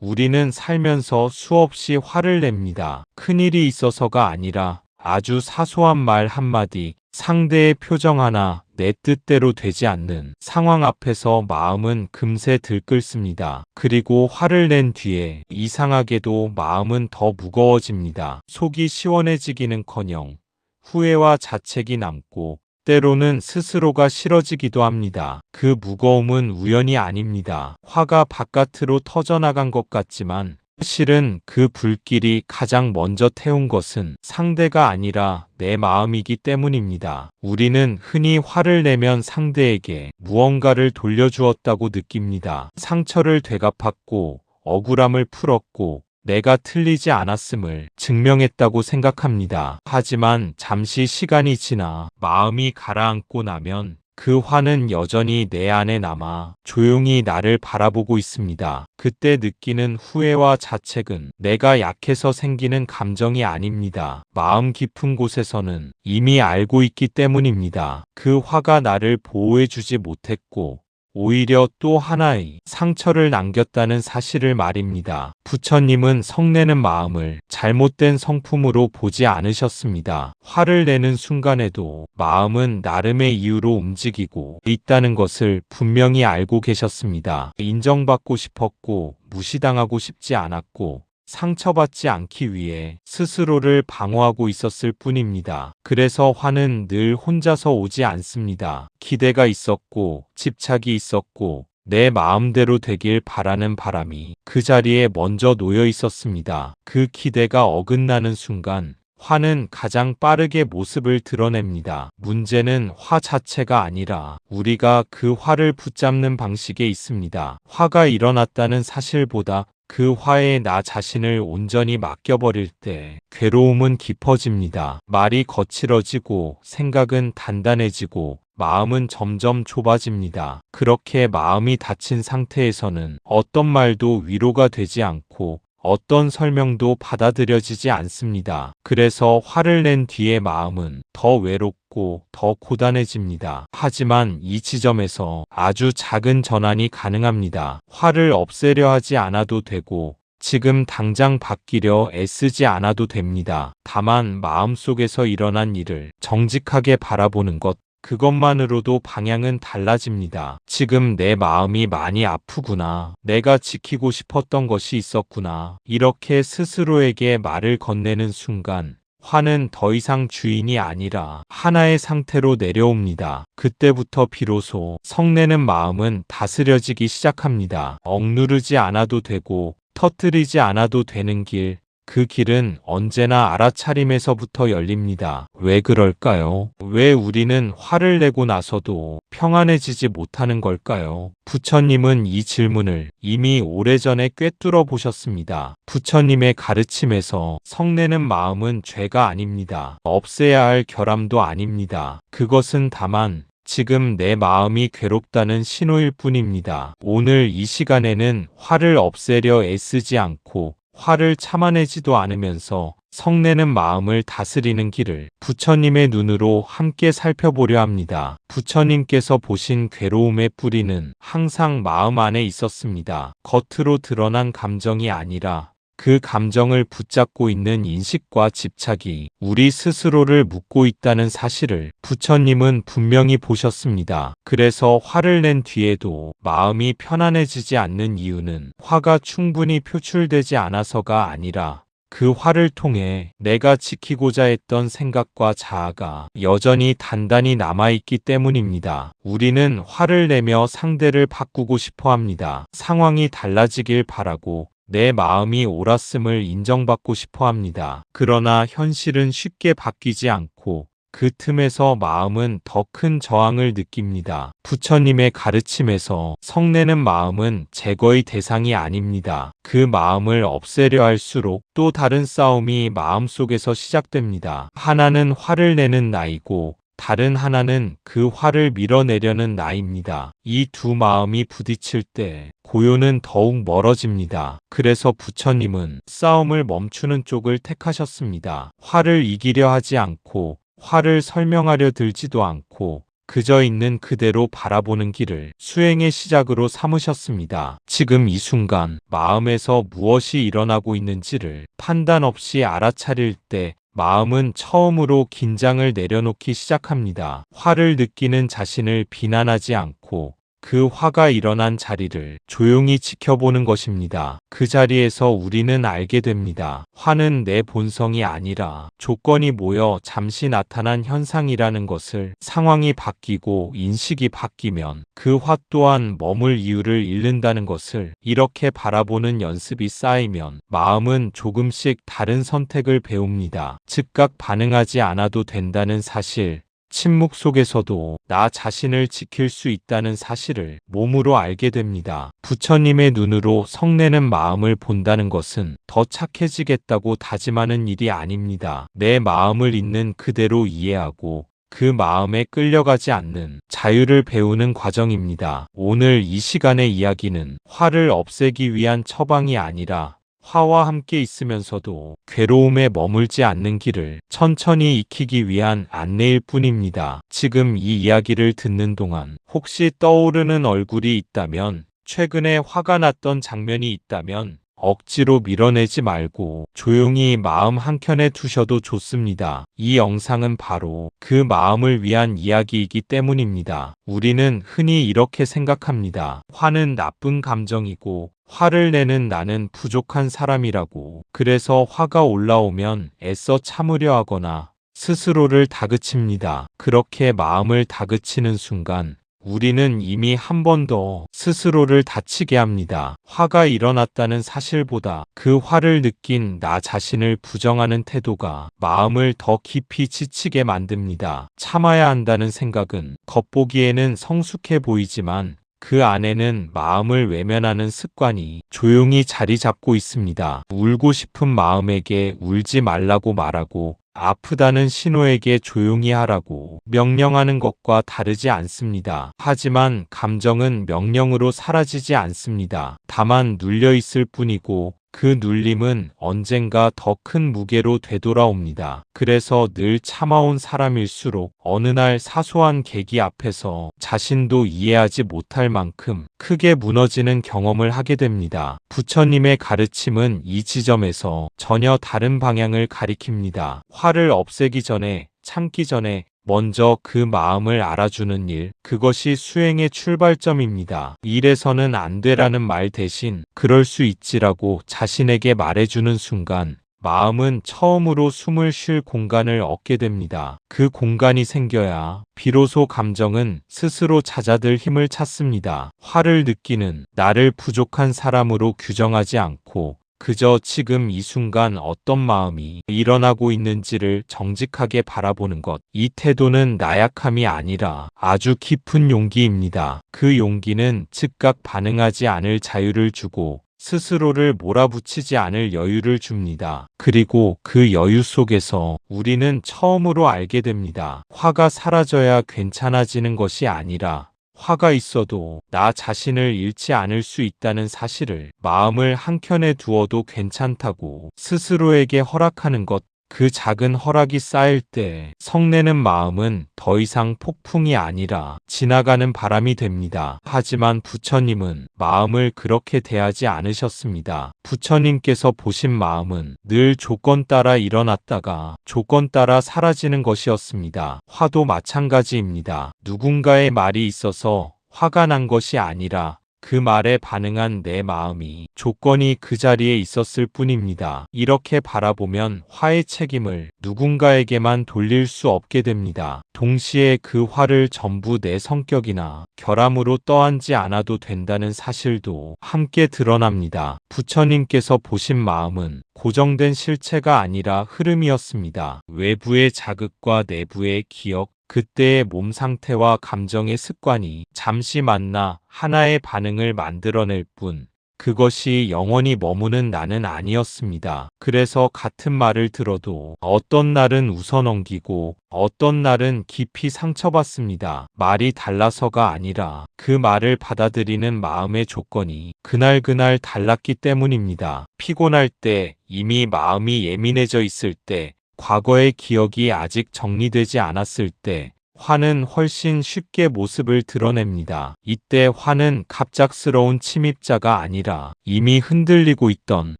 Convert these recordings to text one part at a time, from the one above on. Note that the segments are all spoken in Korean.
우리는 살면서 수없이 화를 냅니다. 큰일이 있어서가 아니라 아주 사소한 말 한마디, 상대의 표정 하나, 내 뜻대로 되지 않는 상황 앞에서 마음은 금세 들끓습니다. 그리고 화를 낸 뒤에 이상하게도 마음은 더 무거워집니다. 속이 시원해지기는커녕 후회와 자책이 남고 때로는 스스로가 싫어지기도 합니다. 그 무거움은 우연이 아닙니다. 화가 바깥으로 터져나간 것 같지만 실은 그 불길이 가장 먼저 태운 것은 상대가 아니라 내 마음이기 때문입니다. 우리는 흔히 화를 내면 상대에게 무언가를 돌려주었다고 느낍니다. 상처를 되갚았고 억울함을 풀었고 내가 틀리지 않았음을 증명했다고 생각합니다. 하지만 잠시 시간이 지나 마음이 가라앉고 나면 그 화는 여전히 내 안에 남아 조용히 나를 바라보고 있습니다. 그때 느끼는 후회와 자책은 내가 약해서 생기는 감정이 아닙니다. 마음 깊은 곳에서는 이미 알고 있기 때문입니다. 그 화가 나를 보호해주지 못했고 오히려 또 하나의 상처를 남겼다는 사실을 말입니다. 부처님은 성내는 마음을 잘못된 성품으로 보지 않으셨습니다. 화를 내는 순간에도 마음은 나름의 이유로 움직이고 있다는 것을 분명히 알고 계셨습니다. 인정받고 싶었고 무시당하고 싶지 않았고 상처받지 않기 위해 스스로를 방어하고 있었을 뿐입니다. 그래서 화는 늘 혼자서 오지 않습니다. 기대가 있었고 집착이 있었고 내 마음대로 되길 바라는 바람이 그 자리에 먼저 놓여 있었습니다. 그 기대가 어긋나는 순간 화는 가장 빠르게 모습을 드러냅니다. 문제는 화 자체가 아니라 우리가 그 화를 붙잡는 방식에 있습니다. 화가 일어났다는 사실보다 그 화에 나 자신을 온전히 맡겨버릴 때 괴로움은 깊어집니다. 말이 거칠어지고 생각은 단단해지고 마음은 점점 좁아집니다. 그렇게 마음이 닫힌 상태에서는 어떤 말도 위로가 되지 않고 어떤 설명도 받아들여지지 않습니다. 그래서 화를 낸 뒤에 마음은 더 외롭고 더 고단해집니다. 하지만 이 지점에서 아주 작은 전환이 가능합니다. 화를 없애려 하지 않아도 되고 지금 당장 바뀌려 애쓰지 않아도 됩니다. 다만 마음속에서 일어난 일을 정직하게 바라보는 것, 그것만으로도 방향은 달라집니다. 지금 내 마음이 많이 아프구나. 내가 지키고 싶었던 것이 있었구나. 이렇게 스스로에게 말을 건네는 순간 화는 더 이상 주인이 아니라 하나의 상태로 내려옵니다. 그때부터 비로소 성내는 마음은 다스려지기 시작합니다. 억누르지 않아도 되고 터뜨리지 않아도 되는 길, 그 길은 언제나 알아차림에서부터 열립니다. 왜 그럴까요? 왜 우리는 화를 내고 나서도 평안해지지 못하는 걸까요? 부처님은 이 질문을 이미 오래전에 꿰뚫어 보셨습니다. 부처님의 가르침에서 성내는 마음은 죄가 아닙니다. 없애야 할 결함도 아닙니다. 그것은 다만 지금 내 마음이 괴롭다는 신호일 뿐입니다. 오늘 이 시간에는 화를 없애려 애쓰지 않고 화를 참아내지도 않으면서 성내는 마음을 다스리는 길을 부처님의 눈으로 함께 살펴보려 합니다. 부처님께서 보신 괴로움의 뿌리는 항상 마음 안에 있었습니다. 겉으로 드러난 감정이 아니라 그 감정을 붙잡고 있는 인식과 집착이 우리 스스로를 묶고 있다는 사실을 부처님은 분명히 보셨습니다. 그래서 화를 낸 뒤에도 마음이 편안해지지 않는 이유는 화가 충분히 표출되지 않아서가 아니라 그 화를 통해 내가 지키고자 했던 생각과 자아가 여전히 단단히 남아있기 때문입니다. 우리는 화를 내며 상대를 바꾸고 싶어 합니다. 상황이 달라지길 바라고 내 마음이 옳았음을 인정받고 싶어 합니다. 그러나 현실은 쉽게 바뀌지 않고 그 틈에서 마음은 더 큰 저항을 느낍니다. 부처님의 가르침에서 성내는 마음은 제거의 대상이 아닙니다. 그 마음을 없애려 할수록 또 다른 싸움이 마음속에서 시작됩니다. 하나는 화를 내는 나이고 다른 하나는 그 화를 밀어내려는 나입니다. 이 두 마음이 부딪힐 때 고요는 더욱 멀어집니다. 그래서 부처님은 싸움을 멈추는 쪽을 택하셨습니다. 화를 이기려 하지 않고 화를 설명하려 들지도 않고 그저 있는 그대로 바라보는 길을 수행의 시작으로 삼으셨습니다. 지금 이 순간 마음에서 무엇이 일어나고 있는지를 판단 없이 알아차릴 때 마음은 처음으로 긴장을 내려놓기 시작합니다. 화를 느끼는 자신을 비난하지 않고 그 화가 일어난 자리를 조용히 지켜보는 것입니다. 그 자리에서 우리는 알게 됩니다. 화는 내 본성이 아니라 조건이 모여 잠시 나타난 현상이라는 것을. 상황이 바뀌고 인식이 바뀌면 그 화 또한 머물 이유를 잃는다는 것을. 이렇게 바라보는 연습이 쌓이면 마음은 조금씩 다른 선택을 배웁니다. 즉각 반응하지 않아도 된다는 사실, 침묵 속에서도 나 자신을 지킬 수 있다는 사실을 몸으로 알게 됩니다. 부처님의 눈으로 성내는 마음을 본다는 것은 더 착해지겠다고 다짐하는 일이 아닙니다. 내 마음을 있는 그대로 이해하고 그 마음에 끌려가지 않는 자유를 배우는 과정입니다. 오늘 이 시간의 이야기는 화를 없애기 위한 처방이 아니라 화와 함께 있으면서도 괴로움에 머물지 않는 길을 천천히 익히기 위한 안내일 뿐입니다. 지금 이 이야기를 듣는 동안 혹시 떠오르는 얼굴이 있다면, 최근에 화가 났던 장면이 있다면 억지로 밀어내지 말고 조용히 마음 한켠에 두셔도 좋습니다. 이 영상은 바로 그 마음을 위한 이야기이기 때문입니다. 우리는 흔히 이렇게 생각합니다. 화는 나쁜 감정이고 화를 내는 나는 부족한 사람이라고. 그래서 화가 올라오면 애써 참으려 하거나 스스로를 다그칩니다. 그렇게 마음을 다그치는 순간 우리는 이미 한 번 더 스스로를 다치게 합니다. 화가 일어났다는 사실보다 그 화를 느낀 나 자신을 부정하는 태도가 마음을 더 깊이 지치게 만듭니다. 참아야 한다는 생각은 겉보기에는 성숙해 보이지만 그 안에는 마음을 외면하는 습관이 조용히 자리 잡고 있습니다. 울고 싶은 마음에게 울지 말라고 말하고 아프다는 신호에게 조용히 하라고 명령하는 것과 다르지 않습니다. 하지만 감정은 명령으로 사라지지 않습니다. 다만 눌려 있을 뿐이고 그 눌림은 언젠가 더 큰 무게로 되돌아옵니다. 그래서 늘 참아온 사람일수록 어느 날 사소한 계기 앞에서 자신도 이해하지 못할 만큼 크게 무너지는 경험을 하게 됩니다. 부처님의 가르침은 이 지점에서 전혀 다른 방향을 가리킵니다. 화를 없애기 전에, 참기 전에 먼저 그 마음을 알아주는 일, 그것이 수행의 출발점입니다. 이래서는 안 되라는 말 대신 그럴 수 있지라고 자신에게 말해주는 순간 마음은 처음으로 숨을 쉴 공간을 얻게 됩니다. 그 공간이 생겨야 비로소 감정은 스스로 찾아들 힘을 찾습니다. 화를 느끼는 나를 부족한 사람으로 규정하지 않고 그저 지금 이 순간 어떤 마음이 일어나고 있는지를 정직하게 바라보는 것. 이 태도는 나약함이 아니라 아주 깊은 용기입니다. 그 용기는 즉각 반응하지 않을 자유를 주고 스스로를 몰아붙이지 않을 여유를 줍니다. 그리고 그 여유 속에서 우리는 처음으로 알게 됩니다. 화가 사라져야 괜찮아지는 것이 아니라 화가 있어도 나 자신을 잃지 않을 수 있다는 사실을, 마음을 한켠에 두어도 괜찮다고 스스로에게 허락하는 것. 그 작은 허락이 쌓일 때 성내는 마음은 더 이상 폭풍이 아니라 지나가는 바람이 됩니다. 하지만 부처님은 마음을 그렇게 대하지 않으셨습니다. 부처님께서 보신 마음은 늘 조건 따라 일어났다가 조건 따라 사라지는 것이었습니다. 화도 마찬가지입니다. 누군가의 말이 있어서 화가 난 것이 아니라 그 말에 반응한 내 마음이, 조건이 그 자리에 있었을 뿐입니다. 이렇게 바라보면 화의 책임을 누군가에게만 돌릴 수 없게 됩니다. 동시에 그 화를 전부 내 성격이나 결함으로 떠안지 않아도 된다는 사실도 함께 드러납니다. 부처님께서 보신 마음은 고정된 실체가 아니라 흐름이었습니다. 외부의 자극과 내부의 기억, 그때의 몸 상태와 감정의 습관이 잠시 만나 하나의 반응을 만들어낼 뿐, 그것이 영원히 머무는 나는 아니었습니다. 그래서 같은 말을 들어도 어떤 날은 웃어넘기고 어떤 날은 깊이 상처받습니다. 말이 달라서가 아니라 그 말을 받아들이는 마음의 조건이 그날 달랐기 때문입니다. 피곤할 때, 이미 마음이 예민해져 있을 때, 과거의 기억이 아직 정리되지 않았을 때, 화는 훨씬 쉽게 모습을 드러냅니다. 이때 화는 갑작스러운 침입자가 아니라 이미 흔들리고 있던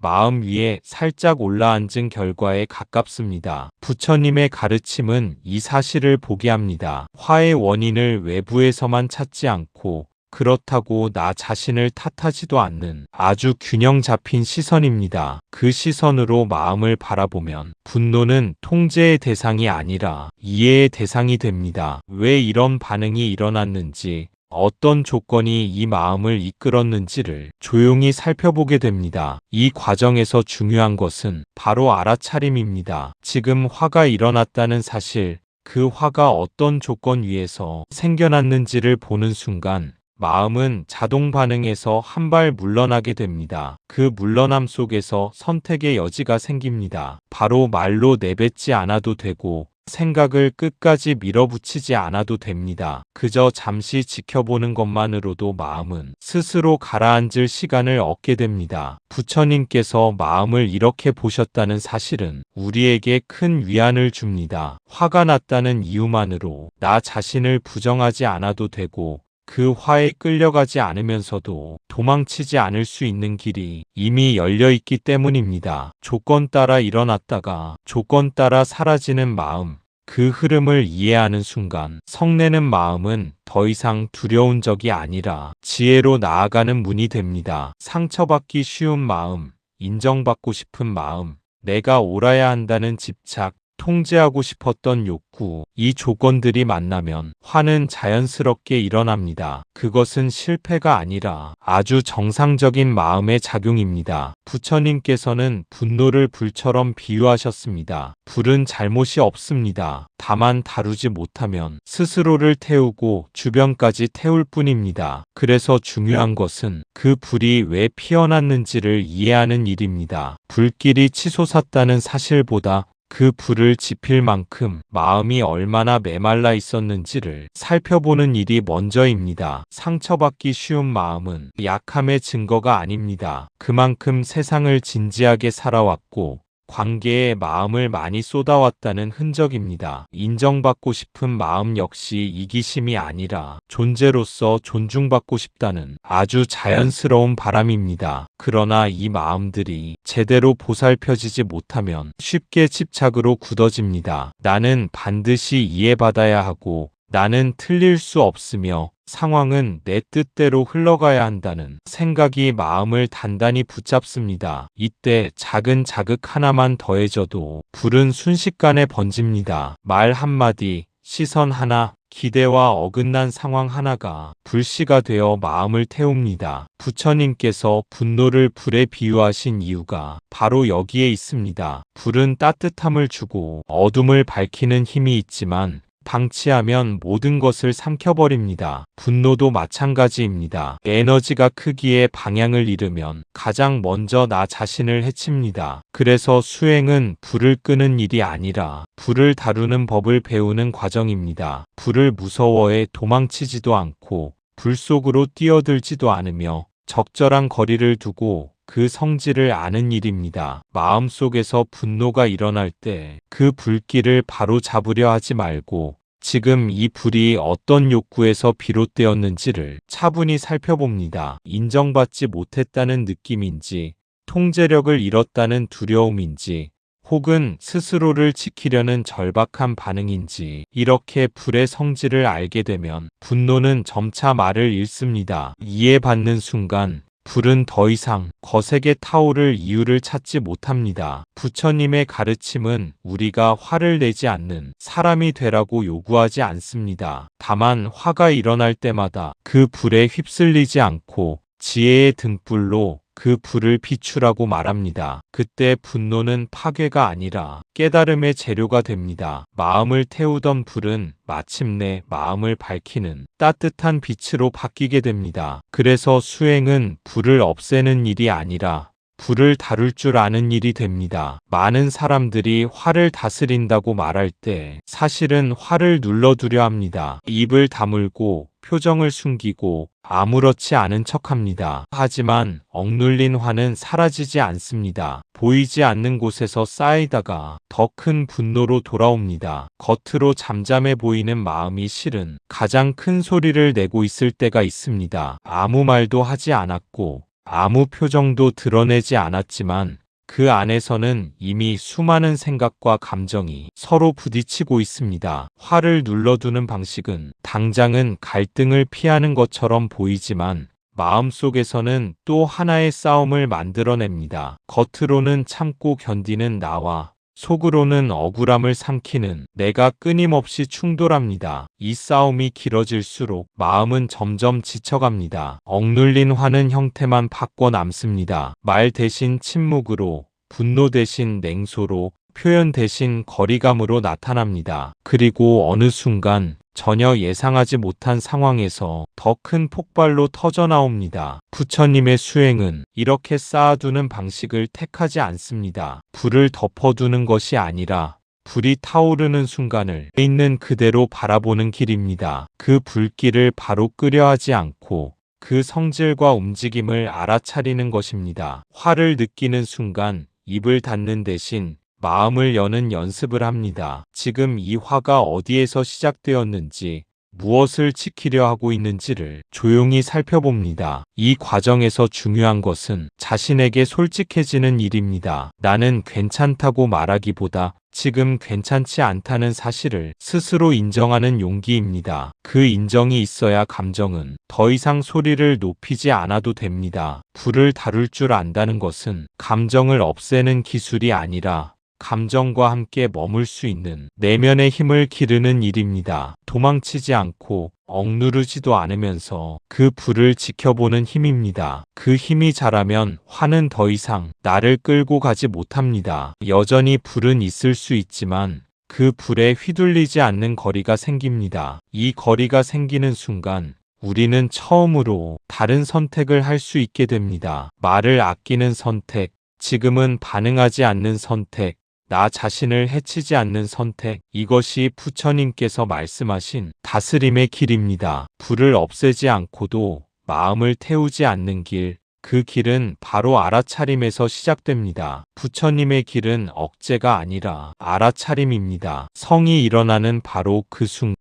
마음 위에 살짝 올라앉은 결과에 가깝습니다. 부처님의 가르침은 이 사실을 보게 합니다. 화의 원인을 외부에서만 찾지 않고 그렇다고 나 자신을 탓하지도 않는 아주 균형 잡힌 시선입니다. 그 시선으로 마음을 바라보면 분노는 통제의 대상이 아니라 이해의 대상이 됩니다. 왜 이런 반응이 일어났는지, 어떤 조건이 이 마음을 이끌었는지를 조용히 살펴보게 됩니다. 이 과정에서 중요한 것은 바로 알아차림입니다. 지금 화가 일어났다는 사실, 그 화가 어떤 조건 위에서 생겨났는지를 보는 순간 마음은 자동 반응에서 한 발 물러나게 됩니다. 그 물러남 속에서 선택의 여지가 생깁니다. 바로 말로 내뱉지 않아도 되고 생각을 끝까지 밀어붙이지 않아도 됩니다. 그저 잠시 지켜보는 것만으로도 마음은 스스로 가라앉을 시간을 얻게 됩니다. 부처님께서 마음을 이렇게 보셨다는 사실은 우리에게 큰 위안을 줍니다. 화가 났다는 이유만으로 나 자신을 부정하지 않아도 되고 그 화에 끌려가지 않으면서도 도망치지 않을 수 있는 길이 이미 열려 있기 때문입니다. 조건 따라 일어났다가 조건 따라 사라지는 마음, 그 흐름을 이해하는 순간 성내는 마음은 더 이상 두려운 적이 아니라 지혜로 나아가는 문이 됩니다. 상처받기 쉬운 마음, 인정받고 싶은 마음, 내가 옳아야 한다는 집착, 통제하고 싶었던 욕구, 이 조건들이 만나면 화는 자연스럽게 일어납니다. 그것은 실패가 아니라 아주 정상적인 마음의 작용입니다. 부처님께서는 분노를 불처럼 비유하셨습니다. 불은 잘못이 없습니다. 다만 다루지 못하면 스스로를 태우고 주변까지 태울 뿐입니다. 그래서 중요한 것은 그 불이 왜 피어났는지를 이해하는 일입니다. 불길이 치솟았다는 사실보다 그 불을 지필 만큼 마음이 얼마나 메말라 있었는지를 살펴보는 일이 먼저입니다. 상처받기 쉬운 마음은 약함의 증거가 아닙니다. 그만큼 세상을 진지하게 살아왔고 관계에 마음을 많이 쏟아왔다는 흔적입니다. 인정받고 싶은 마음 역시 이기심이 아니라 존재로서 존중받고 싶다는 아주 자연스러운 바람입니다. 그러나 이 마음들이 제대로 보살펴지지 못하면 쉽게 집착으로 굳어집니다. 나는 반드시 이해받아야 하고 나는 틀릴 수 없으며 상황은 내 뜻대로 흘러가야 한다는 생각이 마음을 단단히 붙잡습니다. 이때 작은 자극 하나만 더해져도 불은 순식간에 번집니다. 말 한마디, 시선 하나, 기대와 어긋난 상황 하나가 불씨가 되어 마음을 태웁니다. 부처님께서 분노를 불에 비유하신 이유가 바로 여기에 있습니다. 불은 따뜻함을 주고 어둠을 밝히는 힘이 있지만 방치하면 모든 것을 삼켜버립니다. 분노도 마찬가지입니다. 에너지가 크기에 방향을 잃으면 가장 먼저 나 자신을 해칩니다. 그래서 수행은 불을 끄는 일이 아니라 불을 다루는 법을 배우는 과정입니다. 불을 무서워해 도망치지도 않고 불 속으로 뛰어들지도 않으며 적절한 거리를 두고 그 성질을 아는 일입니다. 마음속에서 분노가 일어날 때 그 불길을 바로 잡으려 하지 말고 지금 이 불이 어떤 욕구에서 비롯되었는지를 차분히 살펴봅니다. 인정받지 못했다는 느낌인지, 통제력을 잃었다는 두려움인지, 혹은 스스로를 지키려는 절박한 반응인지, 이렇게 불의 성질을 알게 되면 분노는 점차 말을 잃습니다. 이해받는 순간 불은 더 이상 거세게 타오를 이유를 찾지 못합니다. 부처님의 가르침은 우리가 화를 내지 않는 사람이 되라고 요구하지 않습니다. 다만 화가 일어날 때마다 그 불에 휩쓸리지 않고 지혜의 등불로 그 불을 비추라고 말합니다. 그때 분노는 파괴가 아니라 깨달음의 재료가 됩니다. 마음을 태우던 불은 마침내 마음을 밝히는 따뜻한 빛으로 바뀌게 됩니다. 그래서 수행은 불을 없애는 일이 아니라 불을 다룰 줄 아는 일이 됩니다. 많은 사람들이 화를 다스린다고 말할 때 사실은 화를 눌러두려 합니다. 입을 다물고 표정을 숨기고 아무렇지 않은 척합니다. 하지만 억눌린 화는 사라지지 않습니다. 보이지 않는 곳에서 쌓이다가 더 큰 분노로 돌아옵니다. 겉으로 잠잠해 보이는 마음이 실은 가장 큰 소리를 내고 있을 때가 있습니다. 아무 말도 하지 않았고 아무 표정도 드러내지 않았지만 그 안에서는 이미 수많은 생각과 감정이 서로 부딪히고 있습니다. 화를 눌러두는 방식은 당장은 갈등을 피하는 것처럼 보이지만 마음속에서는 또 하나의 싸움을 만들어냅니다. 겉으로는 참고 견디는 나와 속으로는 억울함을 삼키는 내가 끊임없이 충돌합니다. 이 싸움이 길어질수록 마음은 점점 지쳐갑니다. 억눌린 화는 형태만 바꿔 남습니다. 말 대신 침묵으로, 분노 대신 냉소로, 표현 대신 거리감으로 나타납니다. 그리고 어느 순간 전혀 예상하지 못한 상황에서 더 큰 폭발로 터져나옵니다. 부처님의 수행은 이렇게 쌓아두는 방식을 택하지 않습니다. 불을 덮어두는 것이 아니라 불이 타오르는 순간을 있는 그대로 바라보는 길입니다. 그 불길을 바로 끄려 하지 않고 그 성질과 움직임을 알아차리는 것입니다. 화를 느끼는 순간 입을 닫는 대신 마음을 여는 연습을 합니다. 지금 이 화가 어디에서 시작되었는지, 무엇을 지키려 하고 있는지를 조용히 살펴봅니다. 이 과정에서 중요한 것은 자신에게 솔직해지는 일입니다. 나는 괜찮다고 말하기보다 지금 괜찮지 않다는 사실을 스스로 인정하는 용기입니다. 그 인정이 있어야 감정은 더 이상 소리를 높이지 않아도 됩니다. 불을 다룰 줄 안다는 것은 감정을 없애는 기술이 아니라 감정과 함께 머물 수 있는 내면의 힘을 기르는 일입니다. 도망치지 않고 억누르지도 않으면서 그 불을 지켜보는 힘입니다. 그 힘이 자라면 화는 더 이상 나를 끌고 가지 못합니다. 여전히 불은 있을 수 있지만 그 불에 휘둘리지 않는 거리가 생깁니다. 이 거리가 생기는 순간 우리는 처음으로 다른 선택을 할 수 있게 됩니다. 말을 아끼는 선택, 지금은 반응하지 않는 선택, 나 자신을 해치지 않는 선택, 이것이 부처님께서 말씀하신 다스림의 길입니다. 불을 없애지 않고도 마음을 태우지 않는 길, 그 길은 바로 알아차림에서 시작됩니다. 부처님의 길은 억제가 아니라 알아차림입니다. 성이 일어나는 바로 그 순간,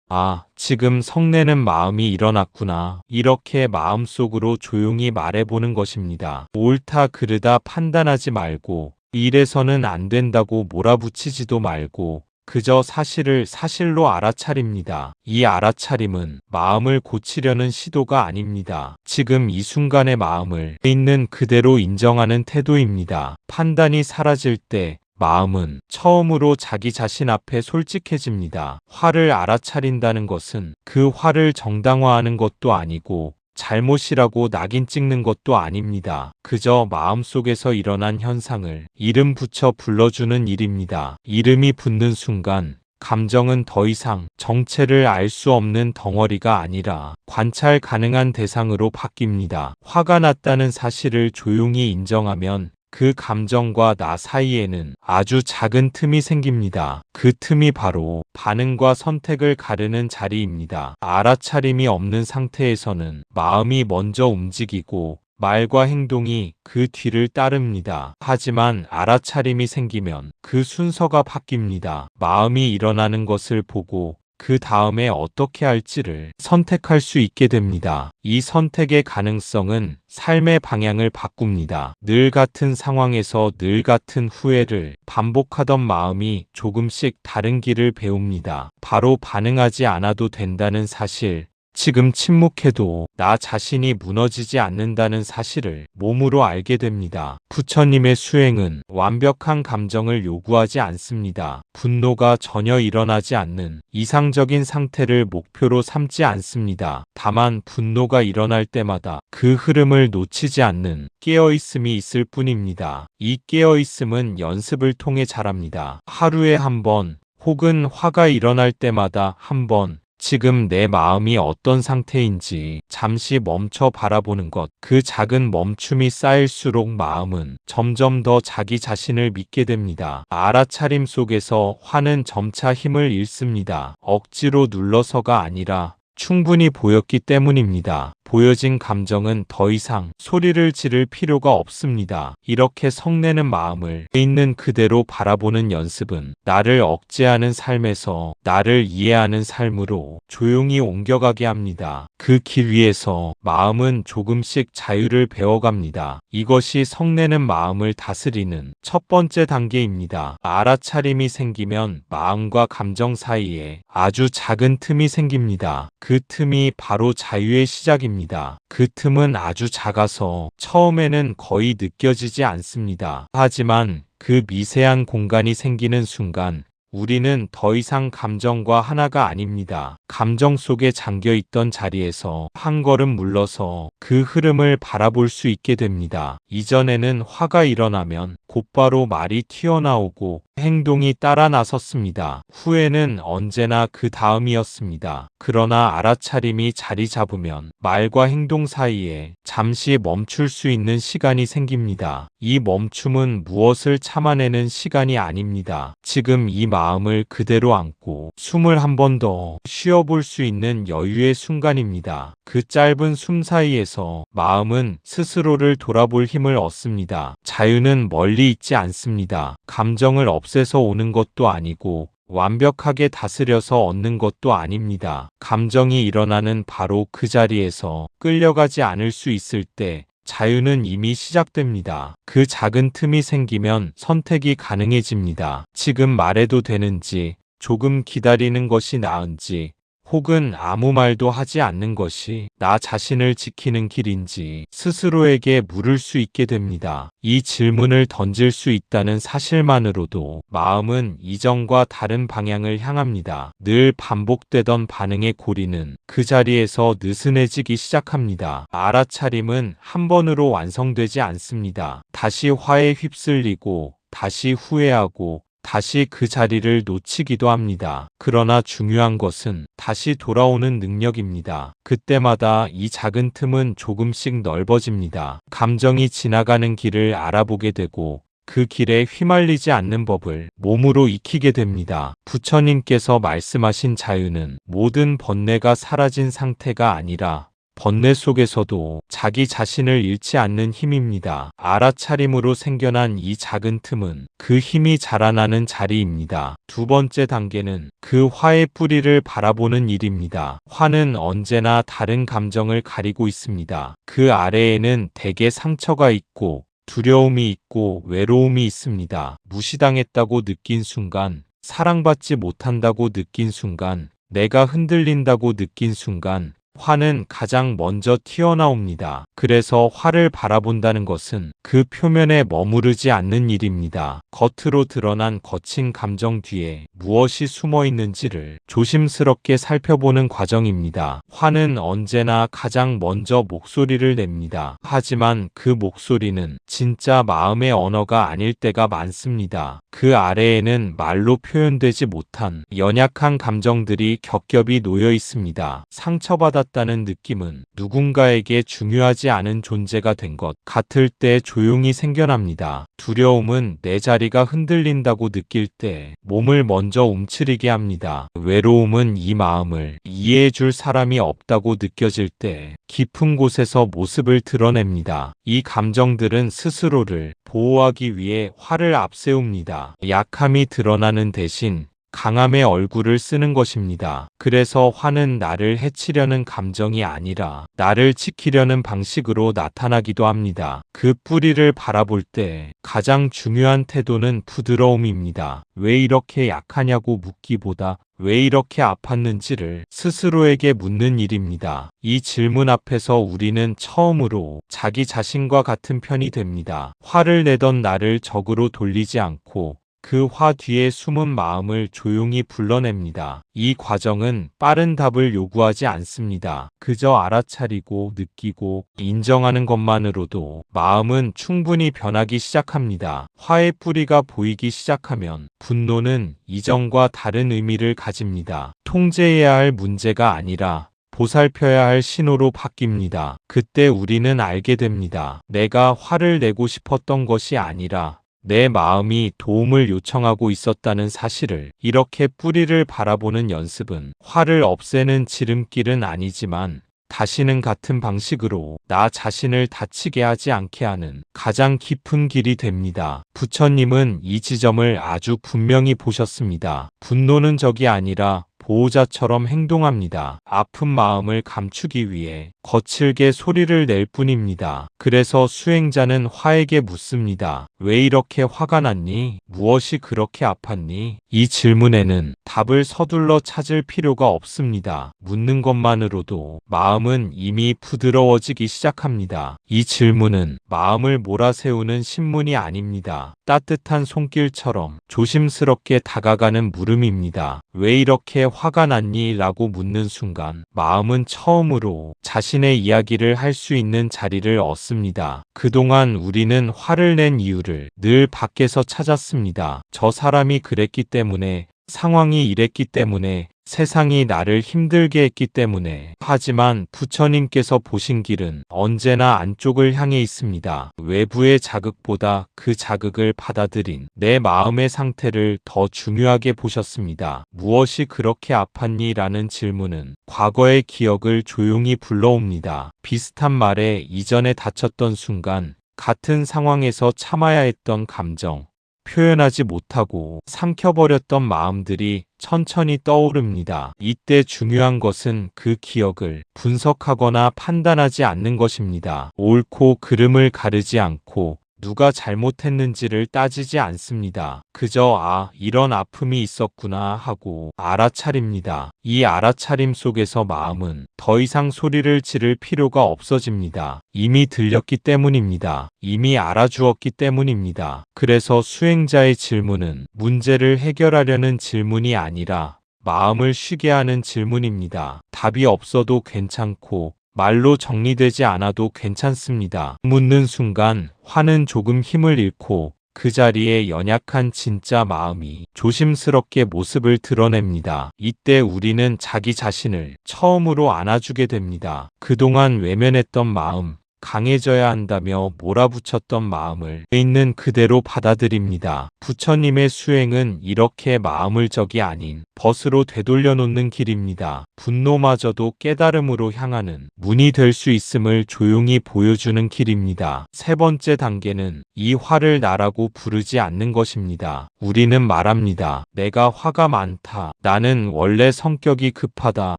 아, 지금 성내는 마음이 일어났구나. 이렇게 마음속으로 조용히 말해보는 것입니다. 옳다 그르다 판단하지 말고 이래서는 안 된다고 몰아붙이지도 말고 그저 사실을 사실로 알아차립니다. 이 알아차림은 마음을 고치려는 시도가 아닙니다. 지금 이 순간의 마음을 있는 그대로 인정하는 태도입니다. 판단이 사라질 때 마음은 처음으로 자기 자신 앞에 솔직해집니다. 화를 알아차린다는 것은 그 화를 정당화하는 것도 아니고 잘못이라고 낙인 찍는 것도 아닙니다. 그저 마음속에서 일어난 현상을 이름 붙여 불러주는 일입니다. 이름이 붙는 순간 감정은 더 이상 정체를 알 수 없는 덩어리가 아니라 관찰 가능한 대상으로 바뀝니다. 화가 났다는 사실을 조용히 인정하면 그 감정과 나 사이에는 아주 작은 틈이 생깁니다. 그 틈이 바로 반응과 선택을 가르는 자리입니다. 알아차림이 없는 상태에서는 마음이 먼저 움직이고 말과 행동이 그 뒤를 따릅니다. 하지만 알아차림이 생기면 그 순서가 바뀝니다. 마음이 일어나는 것을 보고 그 다음에 어떻게 할지를 선택할 수 있게 됩니다. 이 선택의 가능성은 삶의 방향을 바꿉니다. 늘 같은 상황에서 늘 같은 후회를 반복하던 마음이 조금씩 다른 길을 배웁니다. 바로 반응하지 않아도 된다는 사실, 지금 침묵해도 나 자신이 무너지지 않는다는 사실을 몸으로 알게 됩니다. 부처님의 수행은 완벽한 감정을 요구하지 않습니다. 분노가 전혀 일어나지 않는 이상적인 상태를 목표로 삼지 않습니다. 다만 분노가 일어날 때마다 그 흐름을 놓치지 않는 깨어있음이 있을 뿐입니다. 이 깨어있음은 연습을 통해 자랍니다. 하루에 한 번, 혹은 화가 일어날 때마다 한 번, 지금 내 마음이 어떤 상태인지 잠시 멈춰 바라보는 것, 그 작은 멈춤이 쌓일수록 마음은 점점 더 자기 자신을 믿게 됩니다. 알아차림 속에서 화는 점차 힘을 잃습니다. 억지로 눌러서가 아니라 충분히 보였기 때문입니다. 보여진 감정은 더 이상 소리를 지를 필요가 없습니다. 이렇게 성내는 마음을 있는 그대로 바라보는 연습은 나를 억제하는 삶에서 나를 이해하는 삶으로 조용히 옮겨가게 합니다. 그 길 위에서 마음은 조금씩 자유를 배워갑니다. 이것이 성내는 마음을 다스리는 첫 번째 단계입니다. 알아차림이 생기면 마음과 감정 사이에 아주 작은 틈이 생깁니다. 그 틈이 바로 자유의 시작입니다. 그 틈은 아주 작아서 처음에는 거의 느껴지지 않습니다. 하지만 그 미세한 공간이 생기는 순간 우리는 더 이상 감정과 하나가 아닙니다. 감정 속에 잠겨있던 자리에서 한 걸음 물러서 그 흐름을 바라볼 수 있게 됩니다. 이전에는 화가 일어나면 곧바로 말이 튀어나오고 행동이 따라 나섰습니다. 후회는 언제나 그 다음이었습니다. 그러나 알아차림이 자리 잡으면 말과 행동 사이에 잠시 멈출 수 있는 시간이 생깁니다. 이 멈춤은 무엇을 참아내는 시간이 아닙니다. 지금 이 마음을 그대로 안고 숨을 한 번 더 쉬어볼 수 있는 여유의 순간입니다. 그 짧은 숨 사이에서 마음은 스스로를 돌아볼 힘을 얻습니다. 자유는 멀리 있지 않습니다. 감정을 없애서 오는 것도 아니고 완벽하게 다스려서 얻는 것도 아닙니다. 감정이 일어나는 바로 그 자리에서 끌려가지 않을 수 있을 때 자유는 이미 시작됩니다. 그 작은 틈이 생기면 선택이 가능해집니다. 지금 말해도 되는지, 조금 기다리는 것이 나은지, 혹은 아무 말도 하지 않는 것이 나 자신을 지키는 길인지 스스로에게 물을 수 있게 됩니다. 이 질문을 던질 수 있다는 사실만으로도 마음은 이전과 다른 방향을 향합니다. 늘 반복되던 반응의 고리는 그 자리에서 느슨해지기 시작합니다. 알아차림은 한 번으로 완성되지 않습니다. 다시 화에 휩쓸리고 다시 후회하고 다시 그 자리를 놓치기도 합니다. 그러나 중요한 것은 다시 돌아오는 능력입니다. 그때마다 이 작은 틈은 조금씩 넓어집니다. 감정이 지나가는 길을 알아보게 되고 그 길에 휘말리지 않는 법을 몸으로 익히게 됩니다. 부처님께서 말씀하신 자유는 모든 번뇌가 사라진 상태가 아니라 번뇌 속에서도 자기 자신을 잃지 않는 힘입니다. 알아차림으로 생겨난 이 작은 틈은 그 힘이 자라나는 자리입니다. 두 번째 단계는 그 화의 뿌리를 바라보는 일입니다. 화는 언제나 다른 감정을 가리고 있습니다. 그 아래에는 대개 상처가 있고 두려움이 있고 외로움이 있습니다. 무시당했다고 느낀 순간, 사랑받지 못한다고 느낀 순간, 내가 흔들린다고 느낀 순간, 화는 가장 먼저 튀어나옵니다. 그래서 화를 바라본다는 것은 그 표면에 머무르지 않는 일입니다. 겉으로 드러난 거친 감정 뒤에 무엇이 숨어 있는지를 조심스럽게 살펴보는 과정입니다. 화는 언제나 가장 먼저 목소리를 냅니다. 하지만 그 목소리는 진짜 마음의 언어가 아닐 때가 많습니다. 그 아래에는 말로 표현되지 못한 연약한 감정들이 겹겹이 놓여 있습니다. 상처받았다는 느낌은 누군가에게 중요하지 않은 존재가 된 것 같을 때 조용히 생겨납니다. 두려움은 내 자리가 흔들린다고 느낄 때 몸을 먼저 움츠리게 합니다. 외로움은 이 마음을 이해해 줄 사람이 없다고 느껴질 때 깊은 곳에서 모습을 드러냅니다. 이 감정들은 스스로를 보호하기 위해 화를 앞세웁니다. 약함이 드러나는 대신 강함의 얼굴을 쓰는 것입니다. 그래서 화는 나를 해치려는 감정이 아니라 나를 지키려는 방식으로 나타나기도 합니다. 그 뿌리를 바라볼 때 가장 중요한 태도는 부드러움입니다. 왜 이렇게 약하냐고 묻기보다 왜 이렇게 아팠는지를 스스로에게 묻는 일입니다. 이 질문 앞에서 우리는 처음으로 자기 자신과 같은 편이 됩니다. 화를 내던 나를 적으로 돌리지 않고 그 화 뒤에 숨은 마음을 조용히 불러냅니다. 이 과정은 빠른 답을 요구하지 않습니다. 그저 알아차리고 느끼고 인정하는 것만으로도 마음은 충분히 변하기 시작합니다. 화의 뿌리가 보이기 시작하면 분노는 이전과 다른 의미를 가집니다. 통제해야 할 문제가 아니라 보살펴야 할 신호로 바뀝니다. 그때 우리는 알게 됩니다. 내가 화를 내고 싶었던 것이 아니라 내 마음이 도움을 요청하고 있었다는 사실을. 이렇게 뿌리를 바라보는 연습은 화를 없애는 지름길은 아니지만 다시는 같은 방식으로 나 자신을 다치게 하지 않게 하는 가장 깊은 길이 됩니다. 부처님은 이 지점을 아주 분명히 보셨습니다. 분노는 적이 아니라 보호자처럼 행동합니다. 아픈 마음을 감추기 위해 거칠게 소리를 낼 뿐입니다. 그래서 수행자는 화에게 묻습니다. 왜 이렇게 화가 났니? 무엇이 그렇게 아팠니? 이 질문에는 답을 서둘러 찾을 필요가 없습니다. 묻는 것만으로도 마음은 이미 부드러워지기 시작합니다. 이 질문은 마음을 몰아세우는 신문이 아닙니다. 따뜻한 손길처럼 조심스럽게 다가가는 물음입니다. 왜 이렇게 화가 났니? 라고 묻는 순간 마음은 처음으로 자신의 이야기를 할 수 있는 자리를 얻습니다. 그동안 우리는 화를 낸 이유를 늘 밖에서 찾았습니다. 저 사람이 그랬기 때문에, 상황이 이랬기 때문에, 세상이 나를 힘들게 했기 때문에. 하지만 부처님께서 보신 길은 언제나 안쪽을 향해 있습니다. 외부의 자극보다 그 자극을 받아들인 내 마음의 상태를 더 중요하게 보셨습니다. 무엇이 그렇게 아팠니? 라는 질문은 과거의 기억을 조용히 불러옵니다. 비슷한 말에 이전에 다쳤던 순간, 같은 상황에서 참아야 했던 감정, 표현하지 못하고 삼켜버렸던 마음들이 천천히 떠오릅니다. 이때 중요한 것은 그 기억을 분석하거나 판단하지 않는 것입니다. 옳고 그름을 가르지 않고 누가 잘못했는지를 따지지 않습니다. 그저 이런 아픔이 있었구나 하고 알아차립니다. 이 알아차림 속에서 마음은 더 이상 소리를 지를 필요가 없어집니다. 이미 들렸기 때문입니다. 이미 알아주었기 때문입니다. 그래서 수행자의 질문은 문제를 해결하려는 질문이 아니라 마음을 쉬게 하는 질문입니다. 답이 없어도 괜찮고 말로 정리되지 않아도 괜찮습니다. 묻는 순간 화는 조금 힘을 잃고 그 자리에 연약한 진짜 마음이 조심스럽게 모습을 드러냅니다. 이때 우리는 자기 자신을 처음으로 안아주게 됩니다. 그동안 외면했던 마음, 강해져야 한다며 몰아붙였던 마음을 있는 그대로 받아들입니다. 부처님의 수행은 이렇게 마음을 적이 아닌 벗으로 되돌려 놓는 길입니다. 분노마저도 깨달음으로 향하는 문이 될 수 있음을 조용히 보여주는 길입니다. 세 번째 단계는 이 화를 나라고 부르지 않는 것입니다. 우리는 말합니다. 내가 화가 많다. 나는 원래 성격이 급하다.